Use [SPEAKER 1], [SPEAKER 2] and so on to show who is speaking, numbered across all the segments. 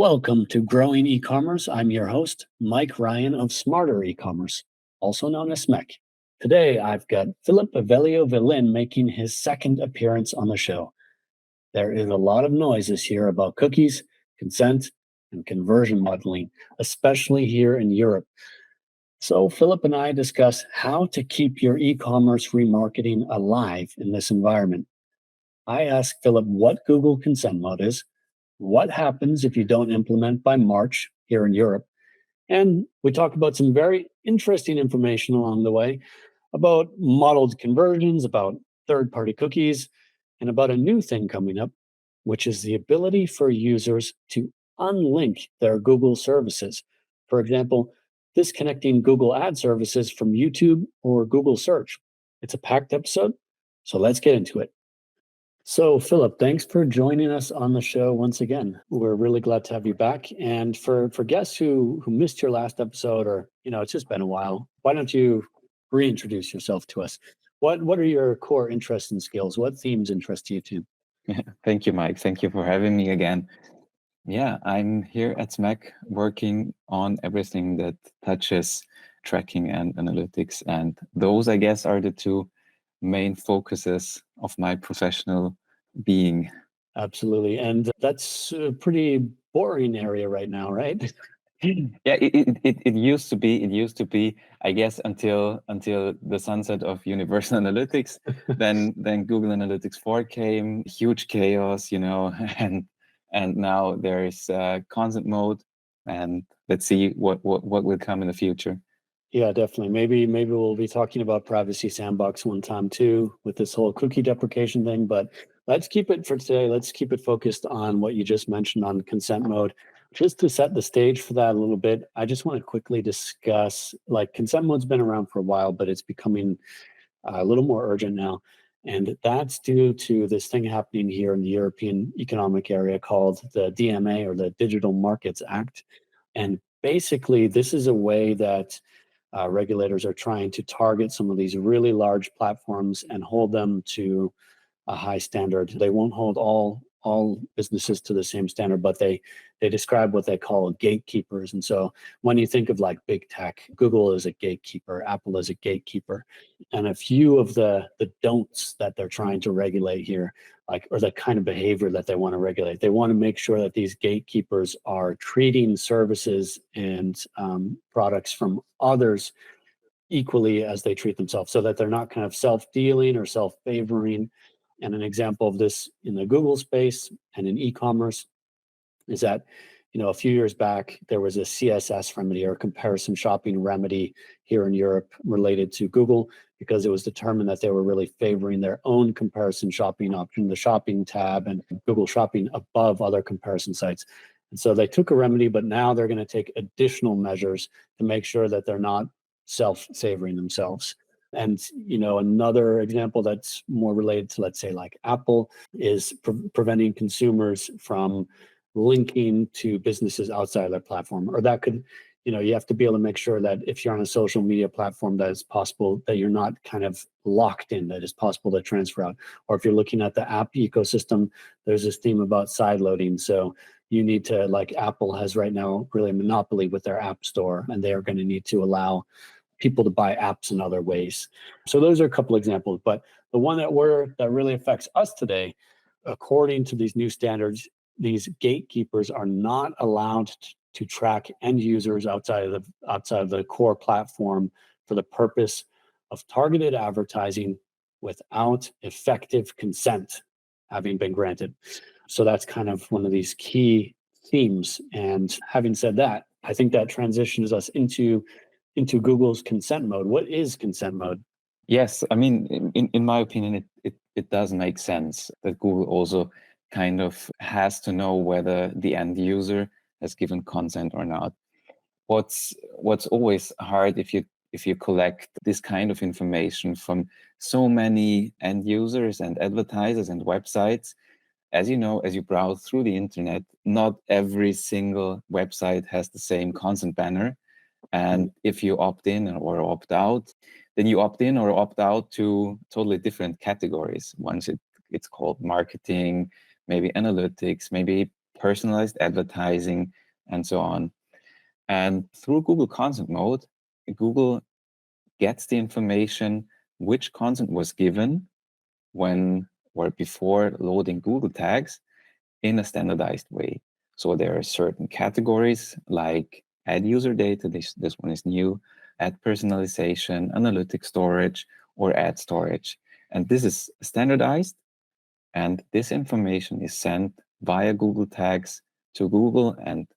[SPEAKER 1] Welcome to Growing E-commerce. I'm your host, Mike Ryan of Smarter E-commerce, also known as SMEC. Today, I've got Phillip Ivellio-Vellin making his second appearance on the show. There is a lot of noise this year about cookies, consent, and conversion modeling, especially here in Europe. So Phillip and I discuss how to keep your e-commerce remarketing alive in this environment. I ask Phillip what Google consent mode is, what happens if you don't implement by March here in Europe, and we talk about some very interesting information along the way about modeled conversions, about third-party cookies, and about a new thing coming up, which is the ability for users to unlink their Google services. For example, disconnecting Google ad services from YouTube or Google search. It's a packed episode, so let's get into it. So, Phillip, thanks for joining us on the show once again. We're really glad to have you back. And for guests who missed your last episode, or it's just been a while, why don't you reintroduce yourself to us? What are your core interests and skills? What themes interest you too?
[SPEAKER 2] Thank you, Mike. Thank you for having me again. Yeah, I'm here at SMAC working on everything that touches tracking and analytics. And those, I guess, are the two main focuses of my professional being.
[SPEAKER 1] Absolutely. And that's a pretty boring area right now, right?
[SPEAKER 2] Yeah, it used to be, I guess, until the sunset of Universal Analytics. then Google Analytics 4 came, huge chaos, and now there is consent mode, and let's see what will come in the future.
[SPEAKER 1] Yeah, definitely. Maybe we'll be talking about Privacy Sandbox one time too with this whole cookie deprecation thing, but let's keep it for today. Let's keep it focused on what you just mentioned on consent mode. Just to set the stage for that a little bit, I just want to quickly discuss, like, consent mode's been around for a while, but it's becoming a little more urgent now. And that's due to this thing happening here in the European Economic Area called the DMA, or the Digital Markets Act. And basically, this is a way that regulators are trying to target some of these really large platforms and hold them to a high standard. They won't hold all businesses to the same standard, but they describe what they call gatekeepers. And so when you think of like big tech, Google is a gatekeeper, Apple is a gatekeeper, and a few of the don'ts that they're trying to regulate here, like, or the kind of behavior that they want to regulate. They want to make sure that these gatekeepers are treating services and products from others equally as they treat themselves, so that they're not kind of self-dealing or self-favoring. And an example of this in the Google space and in e-commerce is that, a few years back, there was a CSS remedy, or comparison shopping remedy, here in Europe related to Google, because it was determined that they were really favoring their own comparison shopping option, the shopping tab, and Google Shopping above other comparison sites. And so they took a remedy, but now they're going to take additional measures to make sure that they're not self-favoring themselves. And another example that's more related to, let's say, like Apple, is preventing consumers from linking to businesses outside of their platform. Or that could, you have to be able to make sure that if you're on a social media platform, that it's possible that you're not kind of locked in, that it's possible to transfer out. Or if you're looking at the app ecosystem, there's this theme about side loading. So you need to, like Apple has right now, really a monopoly with their app store, and they are going to need to allow people to buy apps in other ways. So those are a couple examples, but the one that really affects us today, according to these new standards, these gatekeepers are not allowed to track end users outside of the core platform for the purpose of targeted advertising without effective consent having been granted. So that's kind of one of these key themes. And having said that, I think that transitions us into Google's consent mode. What is consent mode?
[SPEAKER 2] Yes, I mean, in my opinion, it does make sense that Google also kind of has to know whether the end user has given consent or not. What's always hard if you collect this kind of information from so many end users and advertisers and websites. As you know, as you browse through the internet, not every single website has the same consent banner. And if you opt in or opt out, then you opt in or opt out to totally different categories. Once it's called marketing, maybe analytics, maybe personalized advertising, and so on. And through Google Consent Mode, Google gets the information which consent was given when or before loading Google tags in a standardized way. So there are certain categories like ad user data, this one is new, ad personalization, analytic storage, or ad storage. And this is standardized, and this information is sent via Google tags to Google, and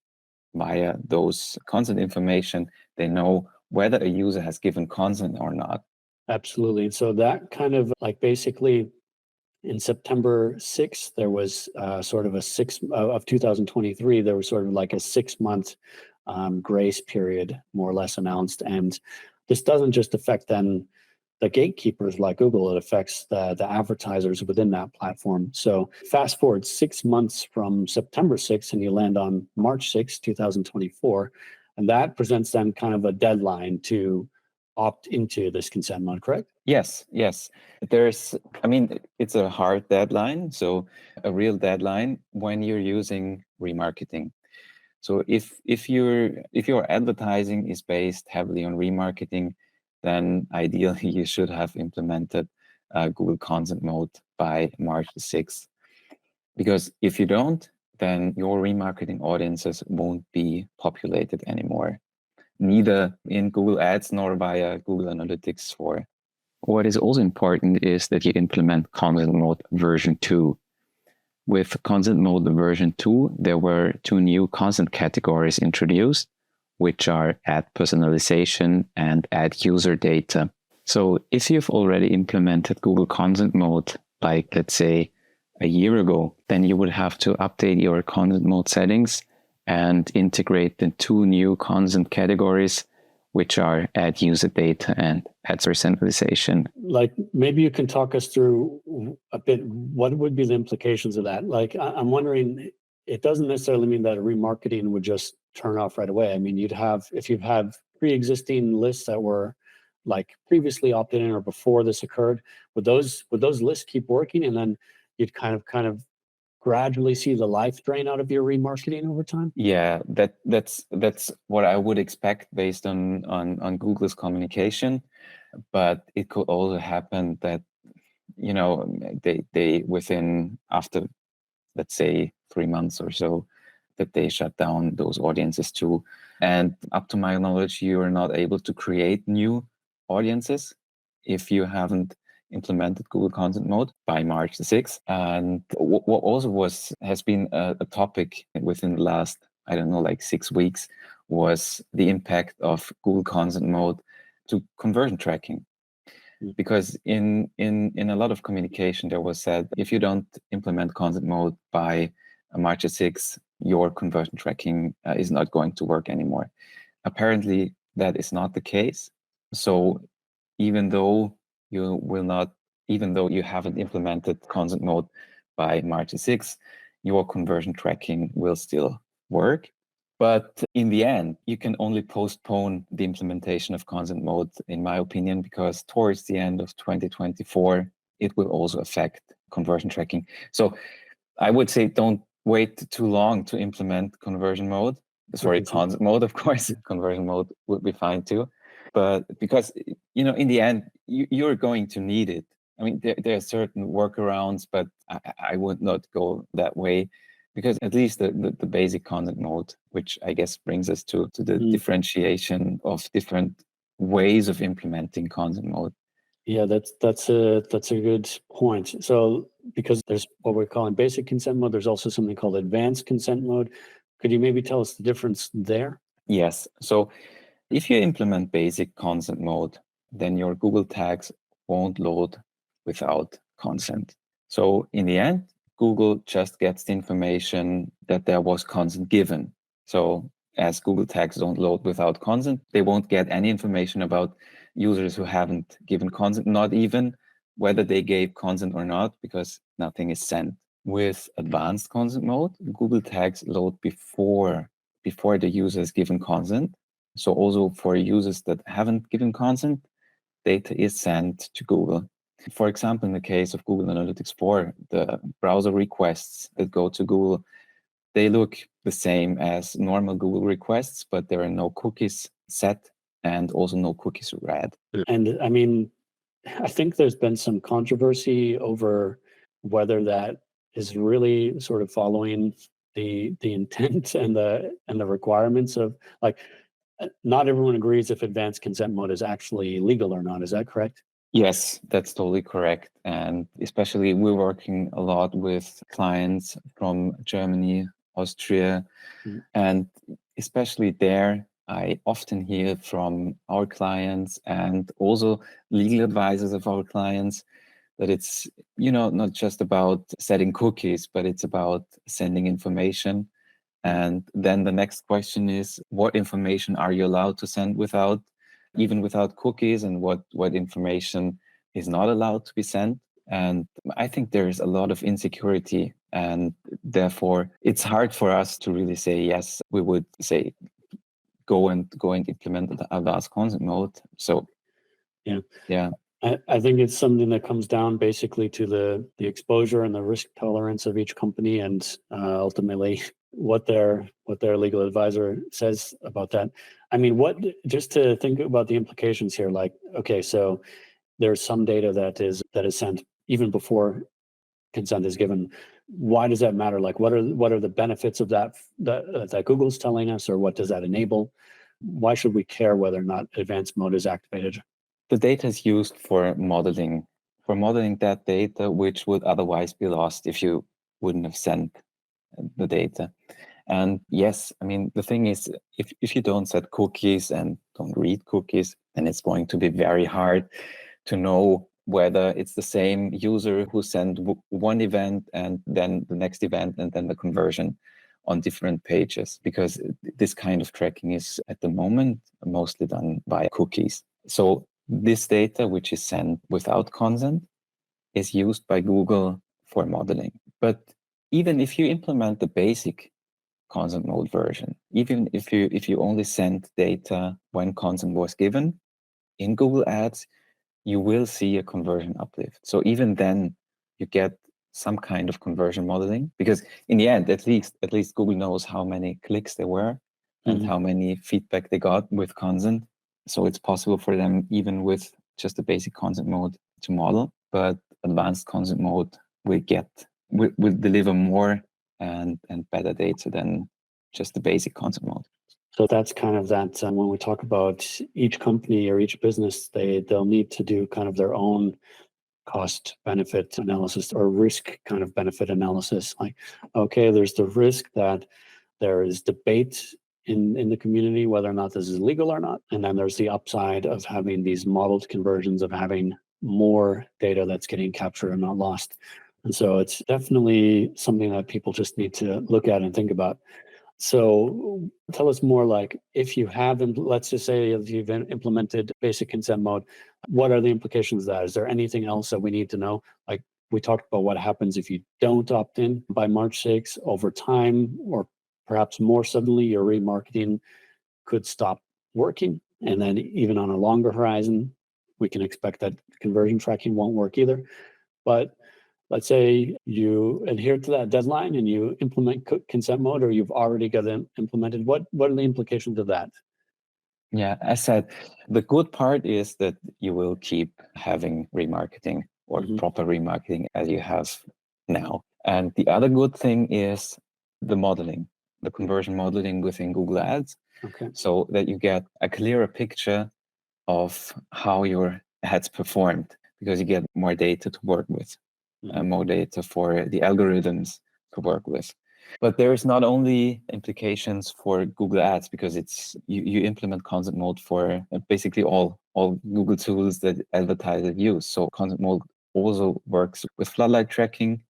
[SPEAKER 2] via those consent information, they know whether a user has given consent or not.
[SPEAKER 1] Absolutely. So that kind of like basically in September 6th, there was sort of of 2023, there was sort of like a 6-month grace period, more or less announced. And this doesn't just affect then the gatekeepers like Google, it affects the advertisers within that platform. So fast forward 6 months from September 6th and you land on March 6th, 2024. And that presents then kind of a deadline to opt into this consent mode, correct?
[SPEAKER 2] Yes. It's a hard deadline. So a real deadline when you're using remarketing. So if your advertising is based heavily on remarketing, then ideally you should have implemented Google Consent Mode by March the 6th. Because if you don't, then your remarketing audiences won't be populated anymore, neither in Google Ads nor via Google Analytics 4. What is also important is that you implement Consent Mode version 2. With Consent Mode version 2, there were 2 new consent categories introduced, which are ad personalization and ad user data. So if you've already implemented Google Consent Mode, like let's say a year ago, then you would have to update your Consent Mode settings and integrate the 2 new consent categories, which are ad user data and ad personalization.
[SPEAKER 1] Like maybe you can talk us through a bit, what would be the implications of that? Like I'm wondering, it doesn't necessarily mean that a remarketing would just turn off right away. I mean, if you have pre-existing lists that were like previously opted in or before this occurred, would those lists keep working, and then you'd kind of gradually see the life drain out of your remarketing over time?
[SPEAKER 2] Yeah, that's what I would expect based on Google's communication. But it could also happen that, they within, after, let's say, 3 months or so, that they shut down those audiences too. And up to my knowledge, you are not able to create new audiences if you haven't implemented Google Consent Mode by March the 6th. And what also has been a topic within the last, I don't know, like 6 weeks, was the impact of Google Consent Mode to conversion tracking. Because in a lot of communication, there was said, if you don't implement consent mode by March 6th, your conversion tracking is not going to work anymore. Apparently, that is not the case. So even though you haven't implemented consent mode by March 6th, your conversion tracking will still work. But in the end, you can only postpone the implementation of consent mode, in my opinion, because towards the end of 2024, it will also affect conversion tracking. So I would say don't wait too long to implement conversion mode. Sorry, consent mode, of course. Conversion mode would be fine too. But because, in the end, you're going to need it. I mean, there are certain workarounds, but I would not go that way. Because at least the basic consent mode, which I guess brings us to the differentiation of different ways of implementing consent mode.
[SPEAKER 1] Yeah, that's a good point. So because there's what we're calling basic consent mode, there's also something called advanced consent mode. Could you maybe tell us the difference there?
[SPEAKER 2] Yes. So if you implement basic consent mode, then your Google tags won't load without consent. So in the end, Google just gets the information that there was consent given. So as Google tags don't load without consent, they won't get any information about users who haven't given consent, not even whether they gave consent or not, because nothing is sent. With advanced consent mode, Google tags load before the user has given consent. So also for users that haven't given consent, data is sent to Google. For example, in the case of Google Analytics 4, the browser requests that go to Google, they look the same as normal Google requests, but there are no cookies set and also no cookies read.
[SPEAKER 1] And I mean, I think there's been some controversy over whether that is really sort of following the intent and the requirements of, like, not everyone agrees if advanced consent mode is actually legal or not. Is that correct?
[SPEAKER 2] Yes, that's totally correct. And especially we're working a lot with clients from Germany, Austria, and especially there, I often hear from our clients and also legal advisors of our clients that it's, not just about setting cookies, but it's about sending information. And then the next question is, what information are you allowed to send even without cookies, and what information is not allowed to be sent? And I think there is a lot of insecurity, and therefore it's hard for us to really say, yes, we would say, go and implement the advanced consent mode. So yeah.
[SPEAKER 1] I think it's something that comes down basically to the exposure and the risk tolerance of each company, and ultimately what their legal advisor says about that. I mean, just to think about the implications here, like, okay, so there's some data that is sent even before consent is given. Why does that matter? Like, what are the benefits of that Google's telling us, or what does that enable? Why should we care whether or not advanced mode is activated?
[SPEAKER 2] The data is used for modeling that data, which would otherwise be lost if you wouldn't have sent the data. And yes, I mean, the thing is, if you don't set cookies and don't read cookies, then it's going to be very hard to know whether it's the same user who sent one event and then the next event and then the conversion on different pages, because this kind of tracking is at the moment mostly done by cookies. So this data, which is sent without consent, is used by Google for modeling. But even if you implement the basic consent mode version, even if you only send data when consent was given in Google Ads, you will see a conversion uplift. So even then, you get some kind of conversion modeling, because in the end, at least Google knows how many clicks there were and how many feedback they got with consent. So it's possible for them, even with just the basic consent mode, to model. But advanced consent mode will deliver more and better data than just the basic consent mode.
[SPEAKER 1] So that's kind of that. When we talk about each company or each business, they'll need to do kind of their own cost benefit analysis or risk kind of benefit analysis. Like, okay, there's the risk that there is debate in the community whether or not this is legal or not, and then there's the upside of having these modeled conversions, of having more data that's getting captured and not lost. And so it's definitely something that people just need to look at and think about. So tell us more, like, if you have, let's just say if you've implemented basic consent mode, what are the implications of that? Is there anything else that we need to know? Like, we talked about what happens if you don't opt in by March 6th. Over time, or perhaps more suddenly, your remarketing could stop working. And then even on a longer horizon, we can expect that conversion tracking won't work either. But let's say you adhere to that deadline and you implement consent mode, or you've already got it implemented. What are the implications of that?
[SPEAKER 2] Yeah, as said, the good part is that you will keep having remarketing or proper remarketing as you have now. And the other good thing is the modeling, the conversion modeling within Google Ads.
[SPEAKER 1] Okay.
[SPEAKER 2] So that you get a clearer picture of how your ads performed, because you get more data to work with, more data for the algorithms to work with. But there is not only implications for Google Ads, because it's you implement consent mode for basically all Google tools that advertisers use. So consent mode also works with floodlight tracking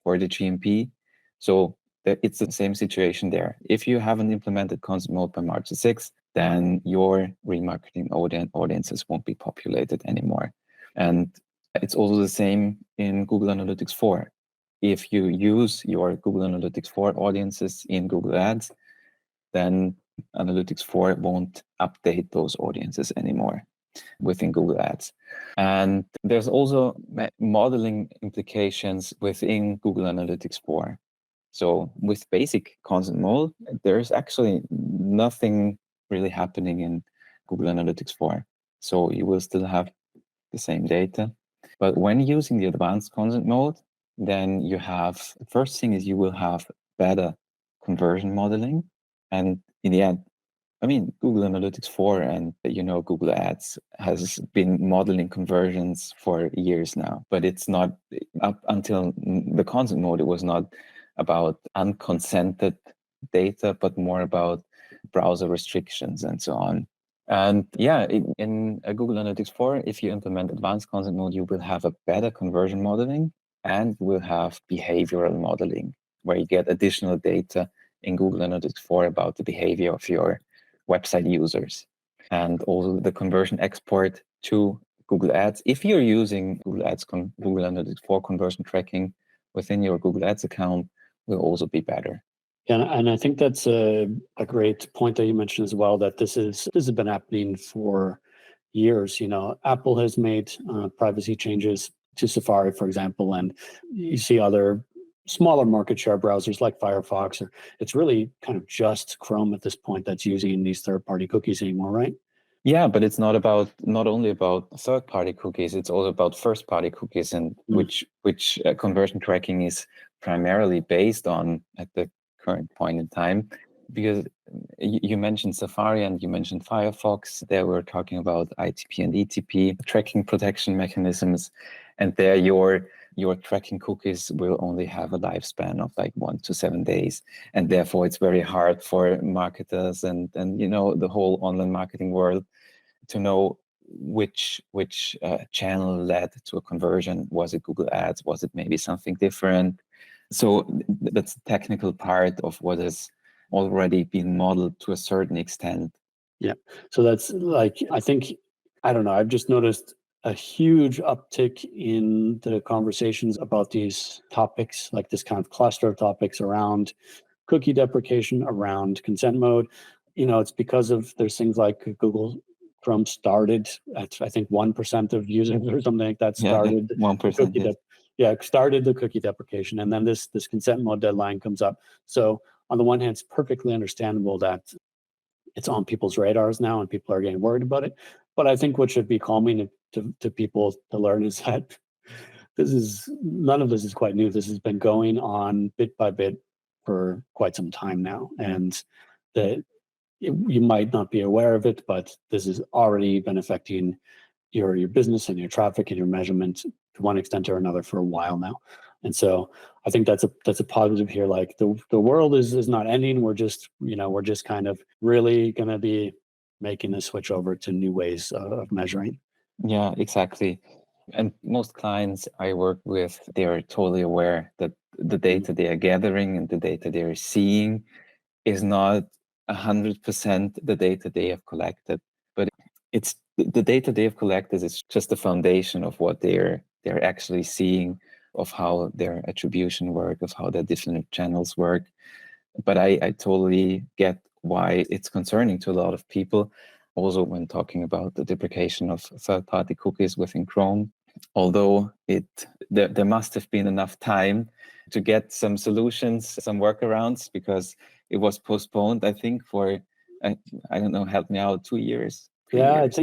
[SPEAKER 2] for the GMP. So it's the same situation there. If you haven't implemented consent mode by March 6th, then your remarketing audiences won't be populated anymore. And it's also the same in Google Analytics 4. If you use your Google Analytics 4 audiences in Google Ads, then Analytics 4 won't update those audiences anymore within Google Ads. And there's also modeling implications within Google Analytics 4. So with basic consent mode, there's actually nothing really happening in Google Analytics 4. So you will still have the same data. But when using the advanced consent mode, then you have, the first thing is you will have better conversion modeling. And in the end, I mean, Google Analytics 4 and, Google Ads has been modeling conversions for years now, but it's not, up until the consent mode, it was not about unconsented data, but more about browser restrictions and so on. And yeah, in Google Analytics 4, if you implement advanced consent mode, you will have a better conversion modeling and you will have behavioral modeling, where you get additional data in Google Analytics 4 about the behavior of your website users, and also the conversion export to Google Ads. If you're using Google Ads, Google Analytics 4 conversion tracking within your Google Ads account will also be better.
[SPEAKER 1] Yeah, and I think that's a great point that you mentioned as well, that this has been happening for years. Apple has made privacy changes to Safari, for example, and you see other smaller market share browsers like Firefox, or it's really kind of just Chrome at this point that's using these third-party cookies anymore, right?
[SPEAKER 2] Yeah, but it's not only about third-party cookies, it's also about first-party cookies, and which conversion tracking is primarily based on at the current point in time. Because you mentioned Safari and you mentioned Firefox, there we're talking about ITP and ETP tracking protection mechanisms, and there your tracking cookies will only have a lifespan of like 1 to 7 days. And therefore it's very hard for marketers and the whole online marketing world to know which channel led to a conversion. Was it Google Ads? Was it maybe something different? So that's the technical part of what has already been modeled to a certain extent.
[SPEAKER 1] Yeah. So that's like, I don't know, I've just noticed a huge uptick in the conversations about these topics, like this kind of cluster of topics around cookie deprecation, around consent mode. It's because of there's things like Google Chrome started at, I think, 1% of users or something like that started
[SPEAKER 2] 1%.
[SPEAKER 1] Started the cookie deprecation, and then this consent mode deadline comes up. So on the one hand, it's perfectly understandable that it's on people's radars now and people are getting worried about it. But I think what should be calming to people to learn is that none of this is quite new. This has been going on bit by bit for quite some time now. And you might not be aware of it, but this has already been affecting your business and your traffic and your measurement to one extent or another for a while now. And so I think that's a positive here. Like the world is not ending. We're just kind of really going to be making the switch over to new ways of measuring.
[SPEAKER 2] Yeah, exactly. And most clients I work with, they are totally aware that the data they are gathering and the data they are seeing is not 100% the data they have collected, but it's the data they have collected is just the foundation of what they're actually seeing, of how their attribution work, of how their different channels work. But I totally get why it's concerning to a lot of people. Also, when talking about the deprecation of third-party cookies within Chrome, although there must have been enough time to get some solutions, some workarounds, because it was postponed, I think, for, I don't know, help me out, 2 years.
[SPEAKER 1] Yeah,
[SPEAKER 2] years.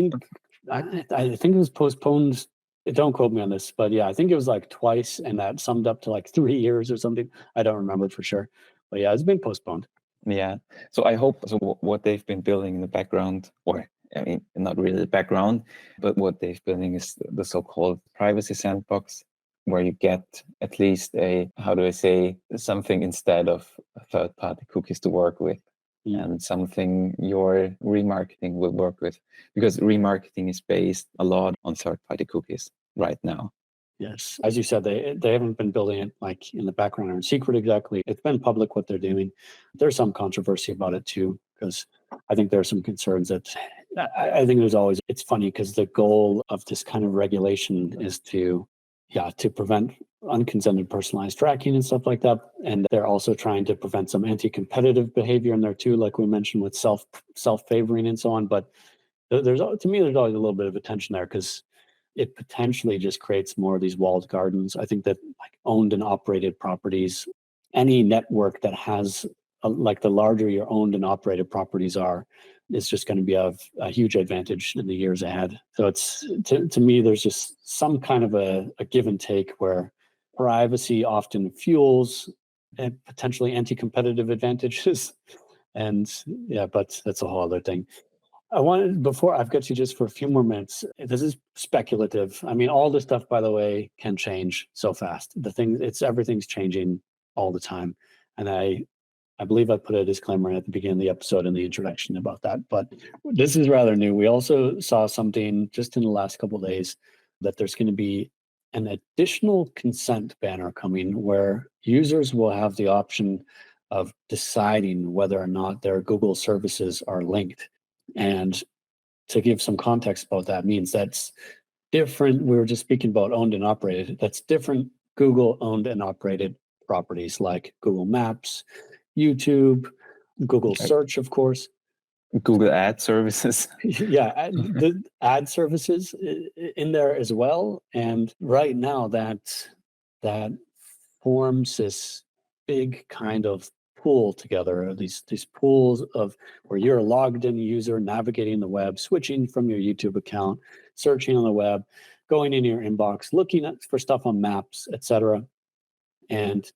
[SPEAKER 1] I think it was postponed. Don't quote me on this, but yeah, I think it was like twice, and that summed up to like 3 years or something. I don't remember for sure, but yeah, it's been postponed.
[SPEAKER 2] Yeah. So I hope what they've been building in the background, or I mean, not really the background, but what they've building is the so-called privacy sandbox, where you get at least something instead of third-party cookies to work with, and something your remarketing will work with, because remarketing is based a lot on third-party cookies right now.
[SPEAKER 1] Yes, as you said, they haven't been building it like in the background or in secret exactly. It's been public what they're doing. There's some controversy about it too, because I think there are some concerns that I think it's funny because the goal of this kind of regulation is to prevent unconsented personalized tracking and stuff like that. And they're also trying to prevent some anti-competitive behavior in there too, like we mentioned with self-favoring and so on. But there's always a little bit of a tension there, because it potentially just creates more of these walled gardens. I think that like owned and operated properties any network that has like the larger your owned and operated properties are, is just going to be of a huge advantage in the years ahead. So it's to me, there's just some kind of a give and take where privacy often fuels and potentially anti-competitive advantages. And yeah, but that's a whole other thing. I wanted, before I've got you just for a few more minutes, this is speculative. I mean, all this stuff, by the way, can change so fast. Everything's changing all the time. And I believe I put a disclaimer at the beginning of the episode in the introduction about that, but this is rather new. We also saw something just in the last couple of days that there's going to be an additional consent banner coming where users will have the option of deciding whether or not their Google services are linked. And to give some context about that means that's different. We were just speaking about owned and operated. That's different Google owned and operated properties like Google Maps, YouTube, Google Search, of course.
[SPEAKER 2] Google ad services.
[SPEAKER 1] Yeah, the ad services in there as well. And right now that forms this big kind of pool together, these pools of where you're a logged in user navigating the web, switching from your YouTube account, searching on the web, going in your inbox, looking for stuff on maps, etc. And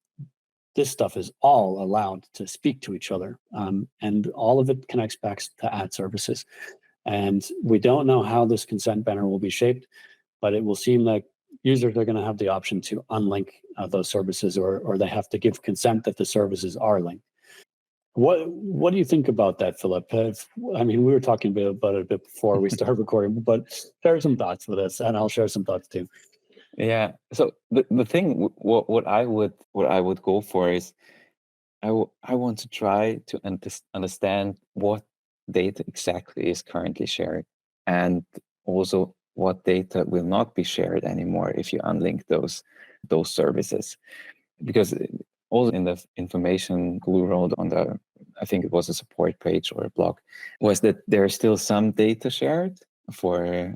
[SPEAKER 1] this stuff is all allowed to speak to each other, and all of it connects back to ad services. And we don't know how this consent banner will be shaped, but it will seem like users are going to have the option to unlink those services, or they have to give consent that the services are linked. What do you think about that, Philip? I mean, we were talking about it a bit before we started recording, but share some thoughts with us, and I'll share some thoughts too.
[SPEAKER 2] Yeah. So the thing, what I would go for is, I want to try to understand what data exactly is currently shared, and also what data will not be shared anymore if you unlink those services. Because also in the information Google wrote on the, I think it was a support page or a blog, was that there is still some data shared for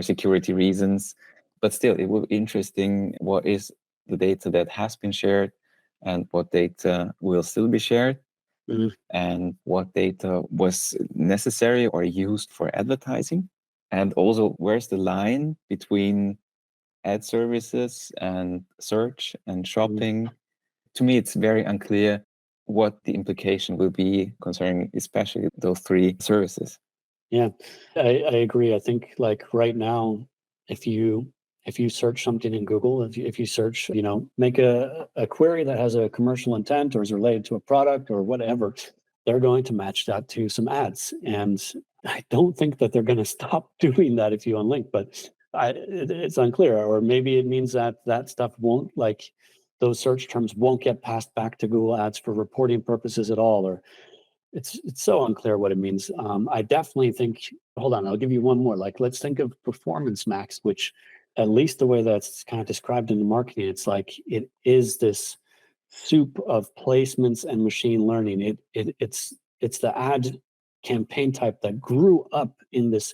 [SPEAKER 2] security reasons. But still, it will be interesting what is the data that has been shared and what data will still be shared, and what data was necessary or used for advertising. And also, where's the line between ad services and search and shopping? To me, it's very unclear what the implication will be concerning especially those three services.
[SPEAKER 1] Yeah, I agree. I think like right now, if you search something in Google, if you search, make a query that has a commercial intent or is related to a product or whatever, they're going to match that to some ads. And I don't think that they're going to stop doing that if you unlink, but it's unclear. Or maybe it means that stuff won't, like those search terms won't get passed back to Google Ads for reporting purposes at all, or it's so unclear what it means. I definitely think, hold on, I'll give you one more. Like, let's think of Performance Max, which at least the way that's kind of described in the marketing, it's like it is this soup of placements and machine learning. It's the ad campaign type that grew up in this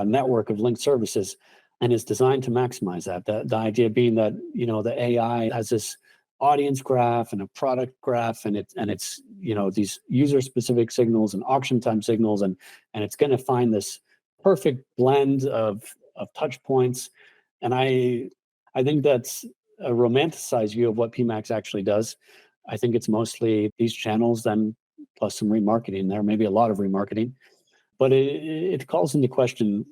[SPEAKER 1] network of linked services and is designed to maximize that. The idea being that the AI has this audience graph and a product graph, and it's these user specific signals and auction time signals, and it's going to find this perfect blend of touch points. And I think that's a romanticized view of what PMax actually does. I think it's mostly these channels, then plus some remarketing there, maybe a lot of remarketing, but it calls into question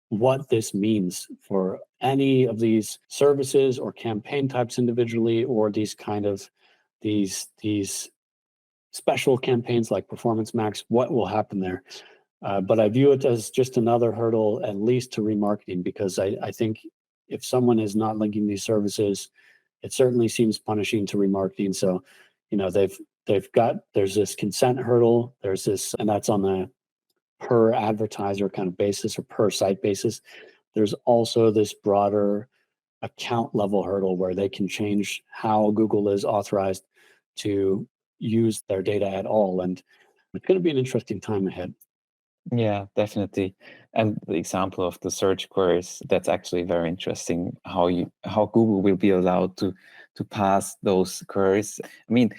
[SPEAKER 1] what this means for any of these services or campaign types individually, or these kind of these special campaigns like Performance Max. What will happen there? But I view it as just another hurdle, at least to remarketing, because I think if someone is not linking these services, it certainly seems punishing to remarketing. So, there's this consent hurdle, there's this, and that's on the per advertiser kind of basis or per site basis. There's also this broader account level hurdle where they can change how Google is authorized to use their data at all. And it's going to be an interesting time ahead.
[SPEAKER 2] Yeah, definitely. And the example of the search queries, that's actually very interesting, how Google will be allowed to to pass those curves. I mean,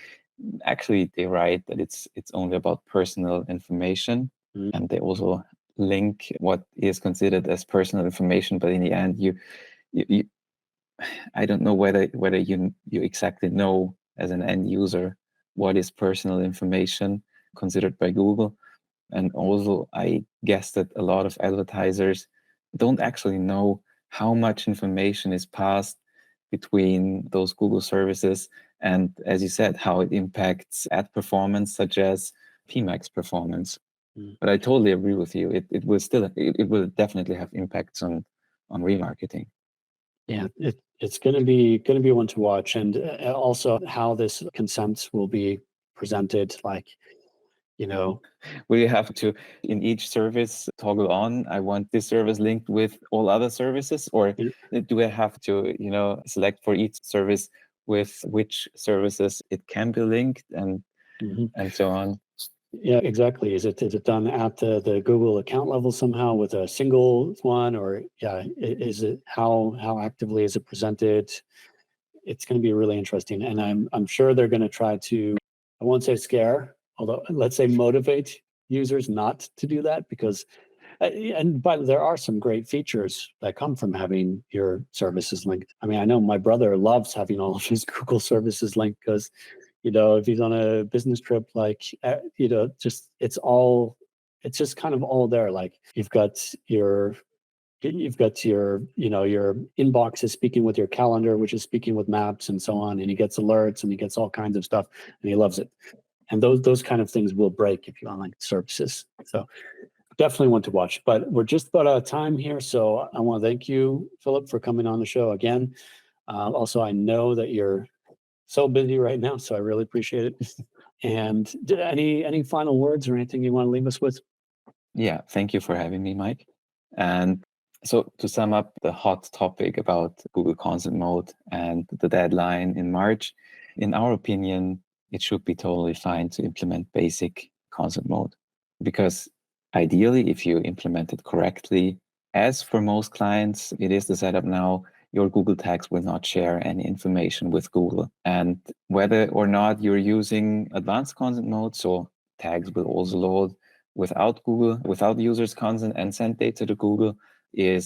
[SPEAKER 2] actually, they write that it's only about personal information, and they also link what is considered as personal information. But in the end, you I don't know whether you exactly know as an end user what is personal information considered by Google. And also, I guess that a lot of advertisers don't actually know how much information is passed between those Google services. And as you said, how it impacts ad performance, such as PMAX performance. But I totally agree with you. It will definitely have impacts on remarketing.
[SPEAKER 1] Yeah, it's going to be one to watch, and also how this consent will be presented. Like,
[SPEAKER 2] will you have to, in each service, toggle on, I want this service linked with all other services, or do I have to, select for each service with which services it can be linked, and so on?
[SPEAKER 1] Yeah, exactly. Is it done at the Google account level somehow with a single one, or is it how actively is it presented? It's going to be really interesting, and I'm sure they're going to try to, I won't say scare, although let's say motivate users not to do that, because but there are some great features that come from having your services linked. I mean, I know my brother loves having all of his Google services linked because, if he's on a business trip, like, just it's just kind of all there. Like you've got your your inbox is speaking with your calendar, which is speaking with maps and so on, and he gets alerts and he gets all kinds of stuff, and he loves it. And those kind of things will break if you unlink services. So definitely one to watch. But we're just about out of time here, so I want to thank you, Philip, for coming on the show again. Also, I know that you're so busy right now, so I really appreciate it. And any final words or anything you want to leave us with?
[SPEAKER 2] Yeah, thank you for having me, Mike. And so to sum up the hot topic about Google Consent Mode and the deadline in March, in our opinion, it should be totally fine to implement basic consent mode, because ideally, if you implement it correctly, as for most clients, it is the setup now, your Google tags will not share any information with Google. And whether or not you're using advanced consent mode, so tags will also load without Google, without users' consent, and send data to Google, there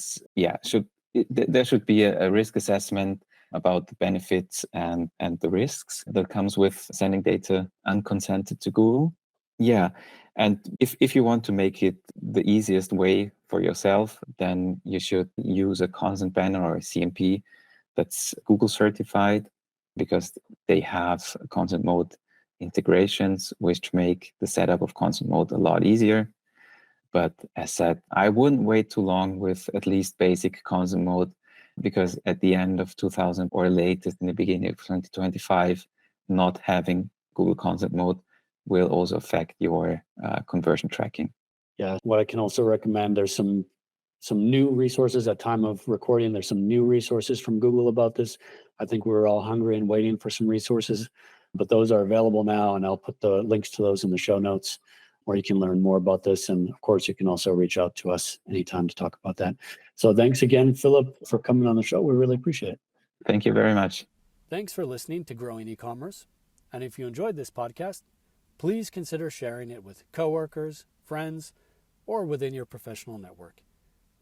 [SPEAKER 2] should be a risk assessment about the benefits and the risks that comes with sending data unconsented to Google. Yeah. And if you want to make it the easiest way for yourself, then you should use a consent banner or a CMP that's Google certified, because they have consent mode integrations which make the setup of consent mode a lot easier. But as said, I wouldn't wait too long with at least basic consent mode, because at the end of 2000 or latest in the beginning of 2025, not having Google Consent Mode will also affect your conversion tracking.
[SPEAKER 1] Yeah, what I can also recommend, there's some new resources at time of recording. There's some new resources from Google about this. I think we're all hungry and waiting for some resources, but those are available now, and I'll put the links to those in the show notes, where you can learn more about this. And of course, you can also reach out to us anytime to talk about that. So thanks again, Philip, for coming on the show. We really appreciate it.
[SPEAKER 2] Thank you very much.
[SPEAKER 1] Thanks for listening to Growing E-commerce. And if you enjoyed this podcast, please consider sharing it with coworkers, friends, or within your professional network.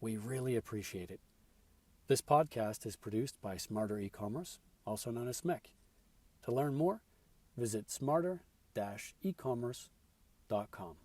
[SPEAKER 1] We really appreciate it. This podcast is produced by Smarter E-commerce, also known as SMEC. To learn more, visit smarter-ecommerce.com.